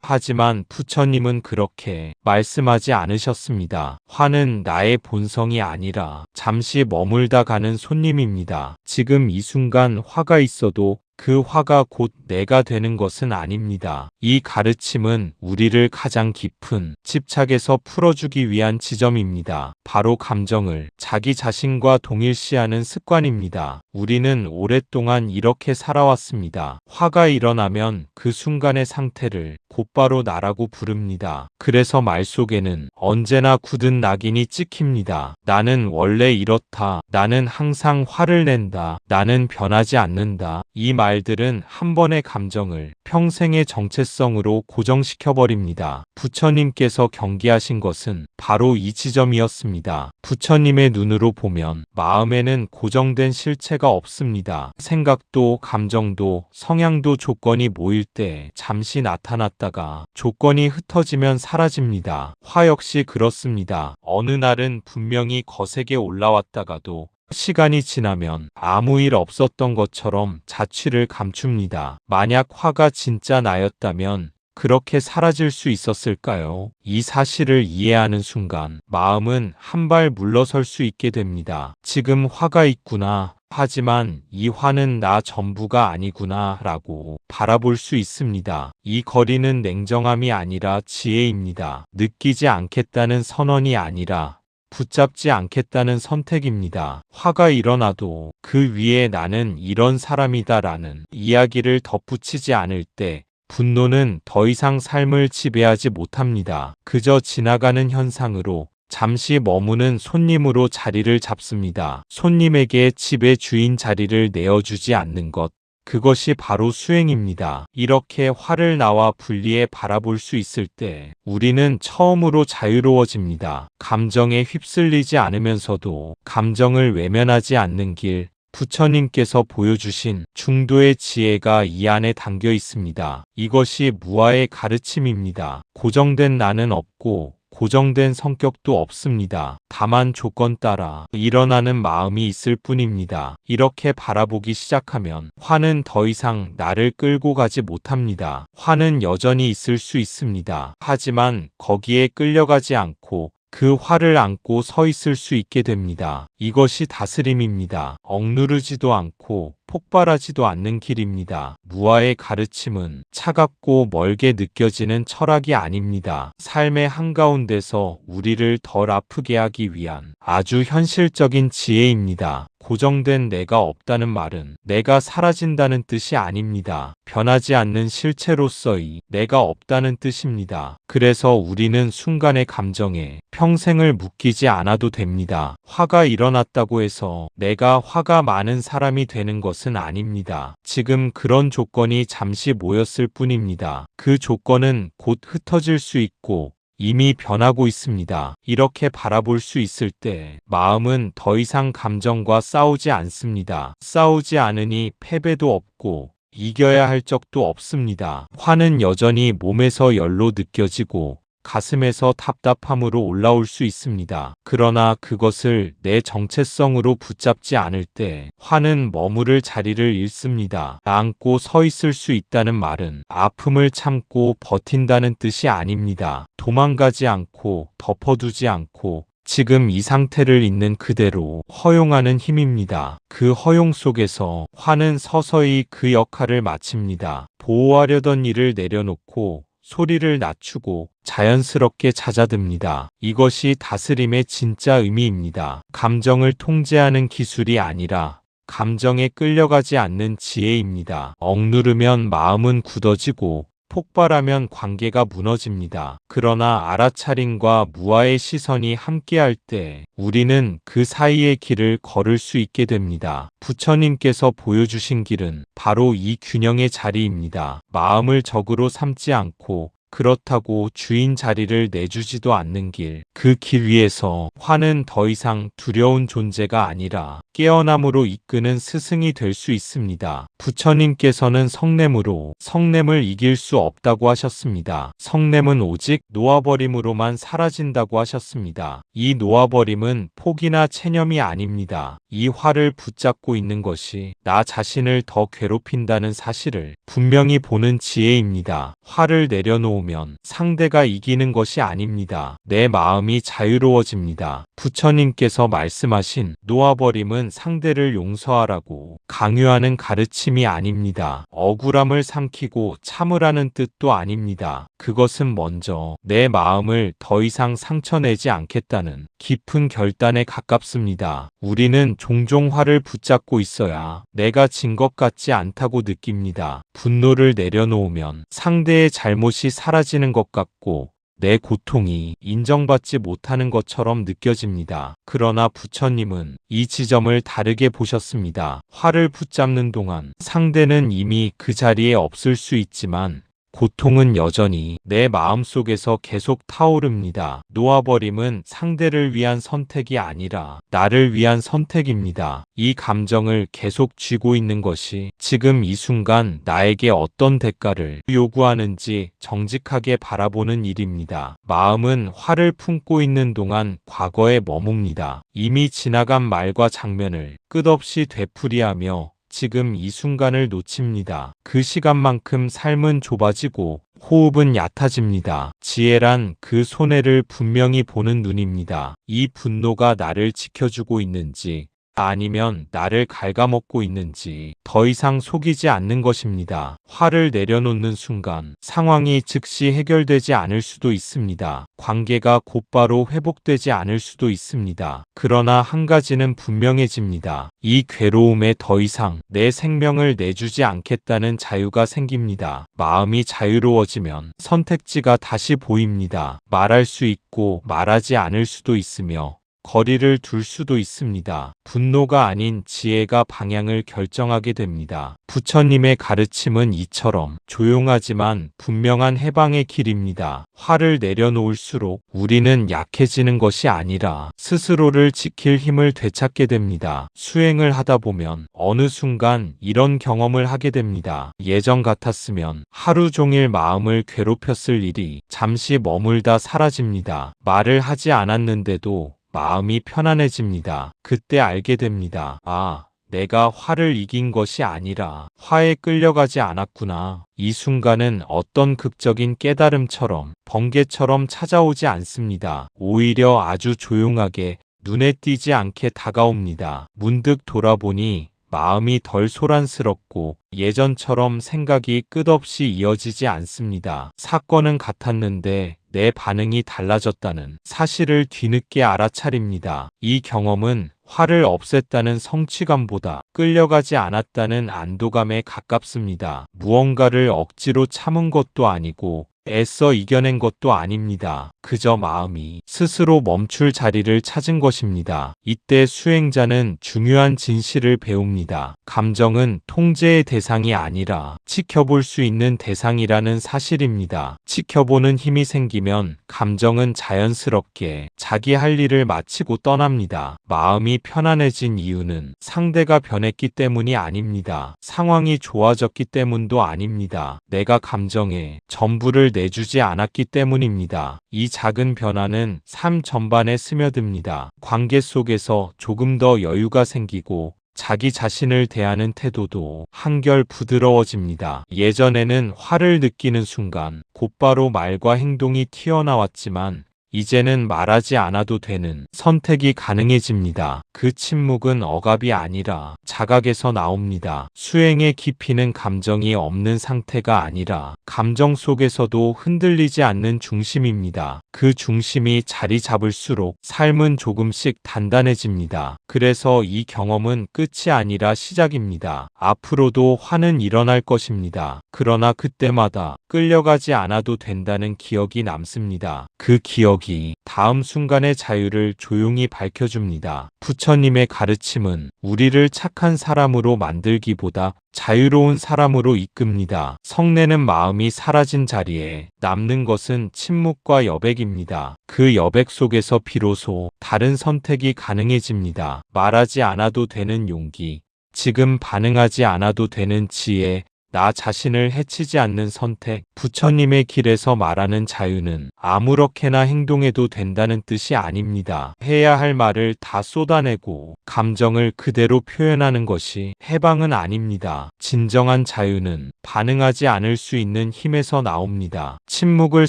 하지만 부처님은 그렇게 말씀하지 않으셨습니다. 화는 나의 본성이 아니라 잠시 머물다 가는 손님입니다. 지금 이 순간 화가 있어도 그 화가 곧 내가 되는 것은 아닙니다. 이 가르침은 우리를 가장 깊은 집착에서 풀어주기 위한 지점입니다. 바로 감정을 자기 자신과 동일시하는 습관입니다. 우리는 오랫동안 이렇게 살아왔습니다. 화가 일어나면 그 순간의 상태를 곧바로 나라고 부릅니다. 그래서 말 속에는 언제나 굳은 낙인이 찍힙니다. 나는 원래 이렇다. 나는 항상 화를 낸다. 나는 변하지 않는다. 이 말들은 한 번의 감정을 평생의 정체성으로 고정시켜버립니다. 부처님께서 경계하신 것은 바로 이 지점이었습니다. 부처님의 눈으로 보면 마음에는 고정된 실체가 없습니다. 생각도 감정도 성향도 조건이 모일 때 잠시 나타났다가 조건이 흩어지면 사라집니다. 화 역시 그렇습니다. 어느 날은 분명히 거세게 올라왔다가도 시간이 지나면 아무 일 없었던 것처럼 자취를 감춥니다. 만약 화가 진짜 나였다면 그렇게 사라질 수 있었을까요? 이 사실을 이해하는 순간 마음은 한 발 물러설 수 있게 됩니다. 지금 화가 있구나. 하지만 이 화는 나 전부가 아니구나 라고 바라볼 수 있습니다. 이 거리는 냉정함이 아니라 지혜입니다. 느끼지 않겠다는 선언이 아니라 붙잡지 않겠다는 선택입니다. 화가 일어나도 그 위에 나는 이런 사람이다라는 이야기를 덧붙이지 않을 때 분노는 더 이상 삶을 지배하지 못합니다. 그저 지나가는 현상으로 잠시 머무는 손님으로 자리를 잡습니다. 손님에게 집의 주인 자리를 내어주지 않는 것. 그것이 바로 수행입니다. 이렇게 화를 나와 분리해 바라볼 수 있을 때 우리는 처음으로 자유로워집니다. 감정에 휩쓸리지 않으면서도 감정을 외면하지 않는 길, 부처님께서 보여주신 중도의 지혜가 이 안에 담겨 있습니다. 이것이 무아의 가르침입니다. 고정된 나는 없고 고정된 성격도 없습니다. 다만 조건 따라 일어나는 마음이 있을 뿐입니다. 이렇게 바라보기 시작하면 화는 더 이상 나를 끌고 가지 못합니다. 화는 여전히 있을 수 있습니다. 하지만 거기에 끌려가지 않고 그 화를 안고 서 있을 수 있게 됩니다. 이것이 다스림입니다. 억누르지도 않고 폭발하지도 않는 길입니다. 무아의 가르침은 차갑고 멀게 느껴지는 철학이 아닙니다. 삶의 한가운데서 우리를 덜 아프게 하기 위한 아주 현실적인 지혜입니다. 고정된 내가 없다는 말은 내가 사라진다는 뜻이 아닙니다. 변하지 않는 실체로서의 내가 없다는 뜻입니다. 그래서 우리는 순간의 감정에 평생을 묶이지 않아도 됩니다. 화가 일어났다고 해서 내가 화가 많은 사람이 되는 것은 아닙니다. 지금 그런 조건이 잠시 모였을 뿐입니다. 그 조건은 곧 흩어질 수 있고 이미 변하고 있습니다. 이렇게 바라볼 수 있을 때 마음은 더 이상 감정과 싸우지 않습니다. 싸우지 않으니 패배도 없고 이겨야 할 적도 없습니다. 화는 여전히 몸에서 열로 느껴지고 가슴에서 답답함으로 올라올 수 있습니다. 그러나 그것을 내 정체성으로 붙잡지 않을 때 화는 머무를 자리를 잃습니다. 안고 서 있을 수 있다는 말은 아픔을 참고 버틴다는 뜻이 아닙니다. 도망가지 않고 덮어두지 않고 지금 이 상태를 있는 그대로 허용하는 힘입니다. 그 허용 속에서 화는 서서히 그 역할을 마칩니다. 보호하려던 일을 내려놓고 소리를 낮추고 자연스럽게 잦아듭니다. 이것이 다스림의 진짜 의미입니다. 감정을 통제하는 기술이 아니라 감정에 끌려가지 않는 지혜입니다. 억누르면 마음은 굳어지고 폭발하면 관계가 무너집니다. 그러나 알아차림과 무아의 시선이 함께할 때 우리는 그 사이의 길을 걸을 수 있게 됩니다. 부처님께서 보여주신 길은 바로 이 균형의 자리입니다. 마음을 적으로 삼지 않고 그렇다고 주인 자리를 내주지도 않는 길. 그 길 위에서 화는 더 이상 두려운 존재가 아니라 깨어남으로 이끄는 스승이 될 수 있습니다. 부처님께서는 성냄으로 성냄을 이길 수 없다고 하셨습니다. 성냄은 오직 놓아버림으로만 사라진다고 하셨습니다. 이 놓아버림은 폭이나 체념이 아닙니다. 이 화를 붙잡고 있는 것이 나 자신을 더 괴롭힌다는 사실을 분명히 보는 지혜입니다. 화를 내려놓으면 상대가 이기는 것이 아닙니다. 내 마음이 자유로워집니다. 부처님께서 말씀하신 놓아버림은 상대를 용서하라고 강요하는 가르침이 아닙니다. 억울함을 삼키고 참으라는 뜻도 아닙니다. 그것은 먼저 내 마음을 더 이상 상처내지 않겠다는 깊은 결단에 가깝습니다. 우리는 종종 화를 붙잡고 있어야 내가 진 것 같지 않다고 느낍니다. 분노를 내려놓으면 상대의 잘못이 사라지는 것 같고 내 고통이 인정받지 못하는 것처럼 느껴집니다. 그러나 부처님은 이 지점을 다르게 보셨습니다. 화를 붙잡는 동안 상대는 이미 그 자리에 없을 수 있지만 고통은 여전히 내 마음속에서 계속 타오릅니다. 놓아버림은 상대를 위한 선택이 아니라 나를 위한 선택입니다. 이 감정을 계속 쥐고 있는 것이 지금 이 순간 나에게 어떤 대가를 요구하는지 정직하게 바라보는 일입니다. 마음은 화를 품고 있는 동안 과거에 머뭅니다. 이미 지나간 말과 장면을 끝없이 되풀이하며 지금 이 순간을 놓칩니다. 그 시간만큼 삶은 좁아지고 호흡은 얕아집니다. 지혜란 그 손해를 분명히 보는 눈입니다. 이 분노가 나를 지켜주고 있는지 아니면 나를 갉아먹고 있는지 더 이상 속이지 않는 것입니다. 화를 내려놓는 순간 상황이 즉시 해결되지 않을 수도 있습니다. 관계가 곧바로 회복되지 않을 수도 있습니다. 그러나 한 가지는 분명해집니다. 이 괴로움에 더 이상 내 생명을 내주지 않겠다는 자유가 생깁니다. 마음이 자유로워지면 선택지가 다시 보입니다. 말할 수 있고 말하지 않을 수도 있으며 거리를 둘 수도 있습니다. 분노가 아닌 지혜가 방향을 결정하게 됩니다. 부처님의 가르침은 이처럼 조용하지만 분명한 해방의 길입니다. 화를 내려놓을수록 우리는 약해지는 것이 아니라 스스로를 지킬 힘을 되찾게 됩니다. 수행을 하다 보면 어느 순간 이런 경험을 하게 됩니다. 예전 같았으면 하루 종일 마음을 괴롭혔을 일이 잠시 머물다 사라집니다. 말을 하지 않았는데도 마음이 편안해집니다. 그때 알게 됩니다. 아, 내가 화를 이긴 것이 아니라 화에 끌려가지 않았구나. 이 순간은 어떤 극적인 깨달음처럼 번개처럼 찾아오지 않습니다. 오히려 아주 조용하게 눈에 띄지 않게 다가옵니다. 문득 돌아보니 마음이 덜 소란스럽고 예전처럼 생각이 끝없이 이어지지 않습니다. 사건은 같았는데 내 반응이 달라졌다는 사실을 뒤늦게 알아차립니다. 이 경험은 화를 없앴다는 성취감보다 끌려가지 않았다는 안도감에 가깝습니다. 무언가를 억지로 참은 것도 아니고 애써 이겨낸 것도 아닙니다. 그저 마음이 스스로 멈출 자리를 찾은 것입니다. 이때 수행자는 중요한 진실을 배웁니다. 감정은 통제의 대상이 아니라 지켜볼 수 있는 대상이라는 사실입니다. 지켜보는 힘이 생기면 감정은 자연스럽게 자기 할 일을 마치고 떠납니다. 마음이 편안해진 이유는 상대가 변했기 때문이 아닙니다. 상황이 좋아졌기 때문도 아닙니다. 내가 감정에 전부를 내주지 않았기 때문입니다. 이 작은 변화는 삶 전반에 스며듭니다. 관계 속에서 조금 더 여유가 생기고 자기 자신을 대하는 태도도 한결 부드러워집니다. 예전에는 화를 느끼는 순간 곧바로 말과 행동이 튀어나왔지만 이제는 말하지 않아도 되는 선택이 가능해집니다. 그 침묵은 억압이 아니라 자각에서 나옵니다. 수행의 깊이는 감정이 없는 상태가 아니라 감정 속에서도 흔들리지 않는 중심입니다. 그 중심이 자리 잡을수록 삶은 조금씩 단단해집니다. 그래서 이 경험은 끝이 아니라 시작입니다. 앞으로도 화는 일어날 것입니다. 그러나 그때마다 끌려가지 않아도 된다는 기억이 남습니다. 그 기억이 다음 순간의 자유를 조용히 밝혀줍니다. 부처님의 가르침은 우리를 착한 사람으로 만들기보다 자유로운 사람으로 이끕니다. 성내는 마음이 사라진 자리에 남는 것은 침묵과 여백입니다. 그 여백 속에서 비로소 다른 선택이 가능해집니다. 말하지 않아도 되는 용기, 지금 반응하지 않아도 되는 지혜, 나 자신을 해치지 않는 선택. 부처님의 길에서 말하는 자유는 아무렇게나 행동해도 된다는 뜻이 아닙니다. 해야 할 말을 다 쏟아내고 감정을 그대로 표현하는 것이 해방은 아닙니다. 진정한 자유는 반응하지 않을 수 있는 힘에서 나옵니다. 침묵을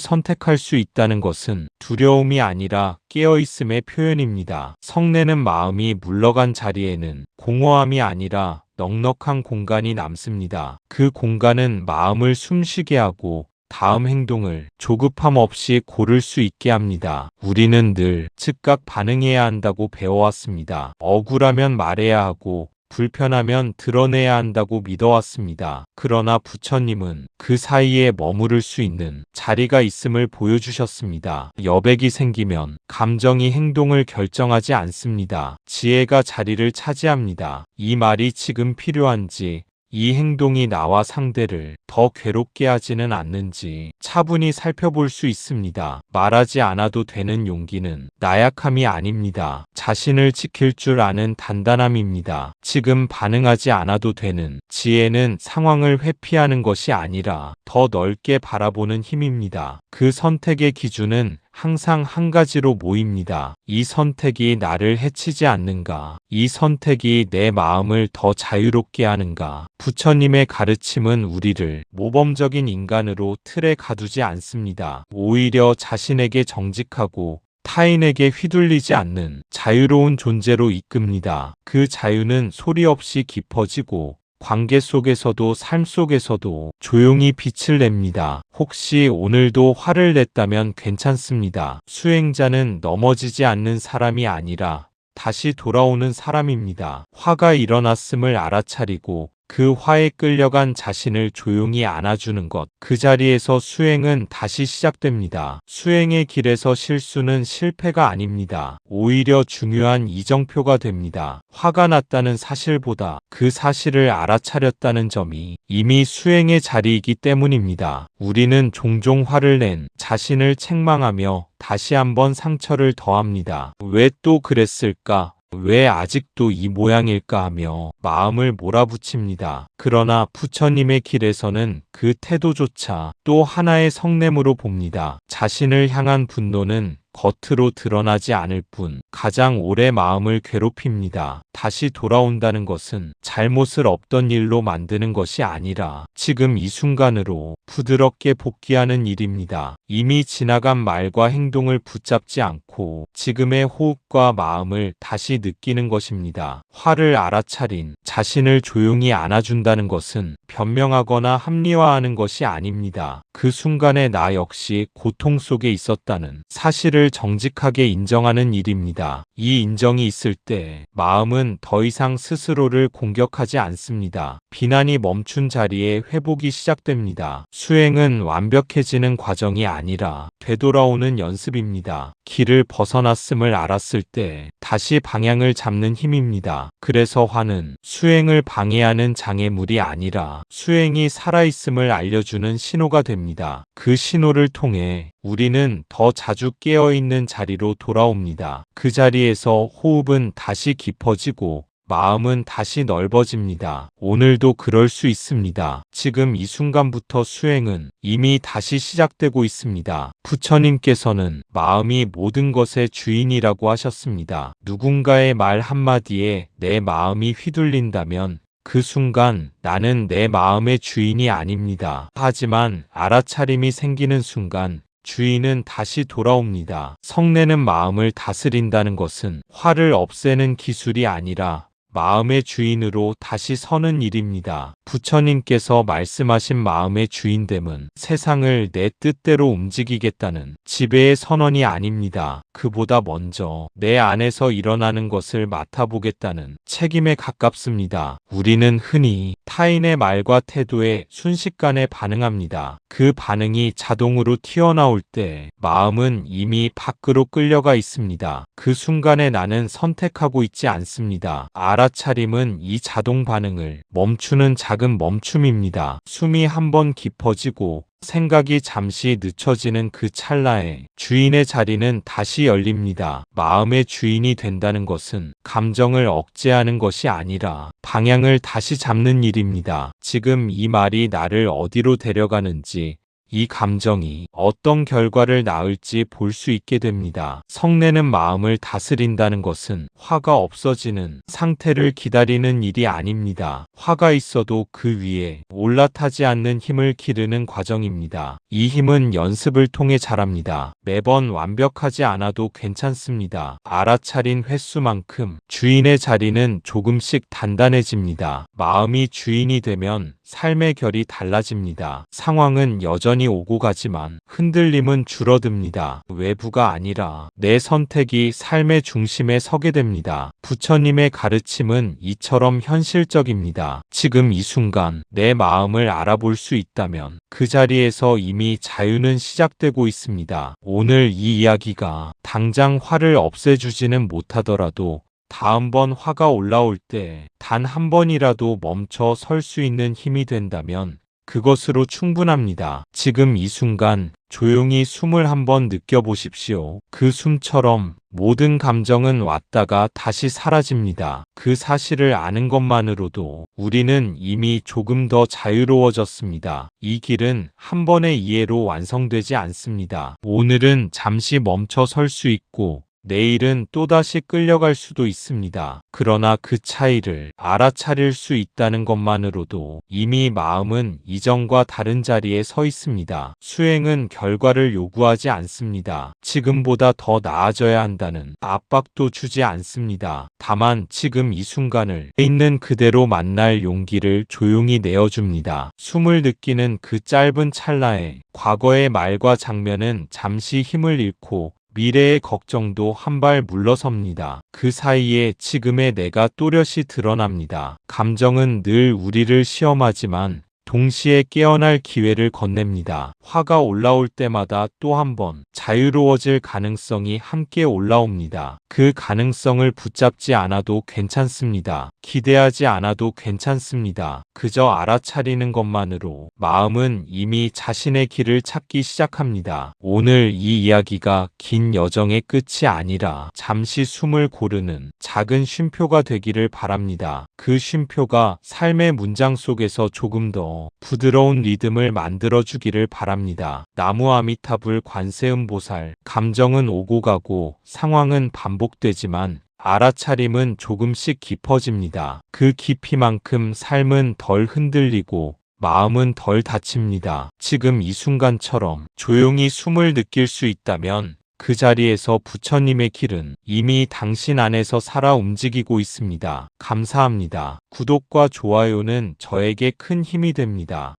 선택할 수 있다는 것은 두려움이 아니라 깨어있음의 표현입니다. 성내는 마음이 물러간 자리에는 공허함이 아니라 넉넉한 공간이 남습니다. 그 공간은 마음을 숨쉬게 하고 다음 행동을 조급함 없이 고를 수 있게 합니다. 우리는 늘 즉각 반응해야 한다고 배워왔습니다. 억울하면 말해야 하고 불편하면 드러내야 한다고 믿어왔습니다. 그러나 부처님은 그 사이에 머무를 수 있는 자리가 있음을 보여주셨습니다. 여백이 생기면 감정이 행동을 결정하지 않습니다. 지혜가 자리를 차지합니다. 이 말이 지금 필요한지, 이 행동이 나와 상대를 더 괴롭게 하지는 않는지 차분히 살펴볼 수 있습니다. 말하지 않아도 되는 용기는 나약함이 아닙니다. 자신을 지킬 줄 아는 단단함입니다. 지금 반응하지 않아도 되는 지혜는 상황을 회피하는 것이 아니라 더 넓게 바라보는 힘입니다. 그 선택의 기준은 항상 한 가지로 모입니다. 이 선택이 나를 해치지 않는가? 이 선택이 내 마음을 더 자유롭게 하는가? 부처님의 가르침은 우리를 모범적인 인간으로 틀에 가두지 않습니다. 오히려 자신에게 정직하고 타인에게 휘둘리지 않는 자유로운 존재로 이끕니다. 그 자유는 소리 없이 깊어지고 관계 속에서도 삶 속에서도 조용히 빛을 냅니다. 혹시 오늘도 화를 냈다면 괜찮습니다. 수행자는 넘어지지 않는 사람이 아니라 다시 돌아오는 사람입니다. 화가 일어났음을 알아차리고 그 화에 끌려간 자신을 조용히 안아주는 것. 그 자리에서 수행은 다시 시작됩니다. 수행의 길에서 실수는 실패가 아닙니다. 오히려 중요한 이정표가 됩니다. 화가 났다는 사실보다 그 사실을 알아차렸다는 점이 이미 수행의 자리이기 때문입니다. 우리는 종종 화를 낸 자신을 책망하며 다시 한번 상처를 더합니다. 왜 또 그랬을까? 왜 아직도 이 모양일까 하며 마음을 몰아붙입니다. 그러나 부처님의 길에서는 그 태도조차 또 하나의 성냄으로 봅니다. 자신을 향한 분노는 겉으로 드러나지 않을 뿐 가장 오래 마음을 괴롭힙니다. 다시 돌아온다는 것은 잘못을 없던 일로 만드는 것이 아니라 지금 이 순간으로 부드럽게 복귀하는 일입니다. 이미 지나간 말과 행동을 붙잡지 않고 지금의 호흡과 마음을 다시 느끼는 것입니다. 화를 알아차린 자신을 조용히 안아준다는 것은 변명하거나 합리화하는 것이 아닙니다. 그 순간에 나 역시 고통 속에 있었다는 사실을 정직하게 인정하는 일입니다. 이 인정이 있을 때 마음은 더 이상 스스로를 공격하지 않습니다. 비난이 멈춘 자리에 회복이 시작됩니다. 수행은 완벽해지는 과정이 아니라 되돌아오는 연습입니다. 길을 벗어났음을 알았을 때 다시 방향을 잡는 힘입니다. 그래서 화는 수행을 방해하는 장애물이 아니라 수행이 살아있음을 알려주는 신호가 됩니다. 그 신호를 통해 우리는 더 자주 깨어있는 자리로 돌아옵니다. 그 자리에서 호흡은 다시 깊어지고 마음은 다시 넓어집니다. 오늘도 그럴 수 있습니다. 지금 이 순간부터 수행은 이미 다시 시작되고 있습니다. 부처님께서는 마음이 모든 것의 주인이라고 하셨습니다. 누군가의 말 한마디에 내 마음이 휘둘린다면 그 순간 나는 내 마음의 주인이 아닙니다. 하지만 알아차림이 생기는 순간 주인은 다시 돌아옵니다. 성내는 마음을 다스린다는 것은 화를 없애는 기술이 아니라 마음의 주인으로 다시 서는 일입니다. 부처님께서 말씀하신 마음의 주인됨은 세상을 내 뜻대로 움직이겠다는 지배의 선언이 아닙니다. 그보다 먼저 내 안에서 일어나는 것을 맡아보겠다는 책임에 가깝습니다. 우리는 흔히 타인의 말과 태도에 순식간에 반응합니다. 그 반응이 자동으로 튀어나올 때 마음은 이미 밖으로 끌려가 있습니다. 그 순간에 나는 선택하고 있지 않습니다. 알아차림은 이 자동 반응을 멈추는 작은 멈춤입니다. 숨이 한번 깊어지고 생각이 잠시 늦춰지는 그 찰나에 주인의 자리는 다시 열립니다. 마음의 주인이 된다는 것은 감정을 억제하는 것이 아니라 방향을 다시 잡는 일입니다. 지금 이 말이 나를 어디로 데려가는지, 이 감정이 어떤 결과를 낳을지 볼 수 있게 됩니다. 성내는 마음을 다스린다는 것은 화가 없어지는 상태를 기다리는 일이 아닙니다. 화가 있어도 그 위에 올라타지 않는 힘을 기르는 과정입니다. 이 힘은 연습을 통해 자랍니다. 매번 완벽하지 않아도 괜찮습니다. 알아차린 횟수만큼 주인의 자리는 조금씩 단단해집니다. 마음이 주인이 되면 삶의 결이 달라집니다. 상황은 여전히 오고 가지만 흔들림은 줄어듭니다. 외부가 아니라 내 선택이 삶의 중심에 서게 됩니다. 부처님의 가르침은 이처럼 현실적입니다. 지금 이 순간 내 마음을 알아볼 수 있다면 그 자리에서 이미 자유는 시작되고 있습니다. 오늘 이 이야기가 당장 화를 없애주지는 못하더라도 다음번 화가 올라올 때 단 한 번이라도 멈춰 설 수 있는 힘이 된다면 그것으로 충분합니다. 지금 이 순간 조용히 숨을 한번 느껴보십시오. 그 숨처럼 모든 감정은 왔다가 다시 사라집니다. 그 사실을 아는 것만으로도 우리는 이미 조금 더 자유로워졌습니다. 이 길은 한 번의 이해로 완성되지 않습니다. 오늘은 잠시 멈춰 설 수 있고 내일은 또다시 끌려갈 수도 있습니다. 그러나 그 차이를 알아차릴 수 있다는 것만으로도 이미 마음은 이전과 다른 자리에 서 있습니다. 수행은 결과를 요구하지 않습니다. 지금보다 더 나아져야 한다는 압박도 주지 않습니다. 다만 지금 이 순간을 있는 그대로 만날 용기를 조용히 내어줍니다. 숨을 느끼는 그 짧은 찰나에 과거의 말과 장면은 잠시 힘을 잃고 미래의 걱정도 한 발 물러섭니다. 그 사이에 지금의 내가 또렷이 드러납니다. 감정은 늘 우리를 시험하지만 동시에 깨어날 기회를 건넵니다. 화가 올라올 때마다 또 한 번 자유로워질 가능성이 함께 올라옵니다. 그 가능성을 붙잡지 않아도 괜찮습니다. 기대하지 않아도 괜찮습니다. 그저 알아차리는 것만으로 마음은 이미 자신의 길을 찾기 시작합니다. 오늘 이 이야기가 긴 여정의 끝이 아니라 잠시 숨을 고르는 작은 쉼표가 되기를 바랍니다. 그 쉼표가 삶의 문장 속에서 조금 더 부드러운 리듬을 만들어주기를 바랍니다. 나무 아미타불 관세음보살. 감정은 오고 가고 상황은 반복되지만 알아차림은 조금씩 깊어집니다. 그 깊이만큼 삶은 덜 흔들리고 마음은 덜 다칩니다. 지금 이 순간처럼 조용히 숨을 느낄 수 있다면 그 자리에서 부처님의 길은 이미 당신 안에서 살아 움직이고 있습니다. 감사합니다. 구독과 좋아요는 저에게 큰 힘이 됩니다.